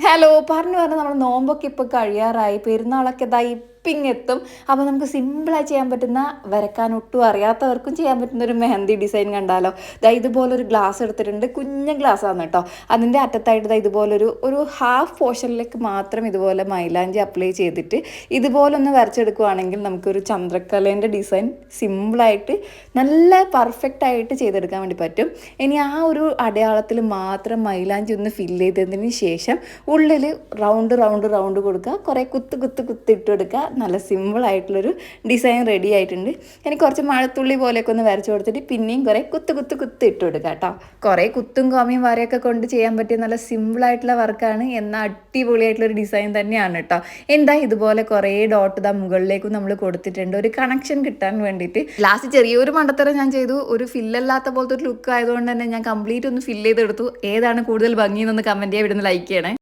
Hello പറഞ്ഞു പറഞ്ഞാൽ നമ്മൾ നോമ്പൊക്കെ ഇപ്പോൾ കഴിയാറായി, പെരുന്നാളൊക്കെ ഇതായി എത്തും. അപ്പോൾ നമുക്ക് സിമ്പിളായി ചെയ്യാൻ പറ്റുന്ന, വരക്കാൻ ഒട്ടും അറിയാത്തവർക്കും ചെയ്യാൻ പറ്റുന്ന ഒരു മെഹന്തി ഡിസൈൻ കണ്ടാലോ. ഇതുപോലൊരു ഗ്ലാസ് എടുത്തിട്ടുണ്ട്, കുഞ്ഞ ഗ്ലാസ്സാണ് കേട്ടോ. അതിൻ്റെ അറ്റത്തായിട്ട് ഇതുപോലൊരു ഹാഫ് പോർഷനിലേക്ക് മാത്രം ഇതുപോലെ മൈലാഞ്ചി അപ്ലൈ ചെയ്തിട്ട് ഇതുപോലൊന്ന് വരച്ചെടുക്കുകയാണെങ്കിൽ നമുക്കൊരു ചന്ദ്രക്കലേൻ്റെ ഡിസൈൻ സിമ്പിളായിട്ട് നല്ല പെർഫെക്റ്റ് ആയിട്ട് ചെയ്തെടുക്കാൻ വേണ്ടി പറ്റും. ഇനി ആ ഒരു അടയാളത്തിൽ മാത്രം മൈലാഞ്ചി ഒന്ന് ഫില്ല് ചെയ്തതിന് ശേഷം ഉള്ളിൽ റൗണ്ട് കൊടുക്കുക, കുറേ കുത്ത് ഇട്ട് കൊടുക്കുക. നല്ല സിമ്പിളായിട്ടുള്ളൊരു ഡിസൈൻ റെഡി ആയിട്ടുണ്ട്. ഇനി കുറച്ച് മഴത്തുള്ളി പോലെയൊക്കെ ഒന്ന് വരച്ചു കൊടുത്തിട്ട് പിന്നെയും കുറേ കുത്ത് ഇട്ട് കൊടുക്കുക കേട്ടോ. കുറേ കുത്തും കോമയും വരയൊക്കെ കൊണ്ട് ചെയ്യാൻ പറ്റിയ നല്ല സിമ്പിളായിട്ടുള്ള വർക്കാണ്, എന്നാൽ അടിപൊളിയായിട്ടുള്ളൊരു ഡിസൈൻ തന്നെയാണ് കേട്ടോ. ഇതുപോലെ കുറേ ഡോട്ട് മുകളിലേക്കും നമ്മൾ കൊടുത്തിട്ടുണ്ട്, ഒരു കണക്ഷൻ കിട്ടാൻ വേണ്ടിയിട്ട്. ലാസ്റ്റ് ചെറിയൊരു മണ്ടത്തരം ഞാൻ ചെയ്തു, ഒരു ഫില്ലല്ലാത്ത പോലത്തെ ഒരു ലുക്ക് ആയതുകൊണ്ട് തന്നെ ഞാൻ കംപ്ലീറ്റ് ഒന്ന് ഫില്ല് ചെയ്തെടുത്തു. ഏതാണ് കൂടുതൽ ഭംഗി എന്നൊന്ന് കമൻറ്റ് ചെയ്യാൻ, ഇവിടുന്ന് ലൈക്ക് ചെയ്യണേ.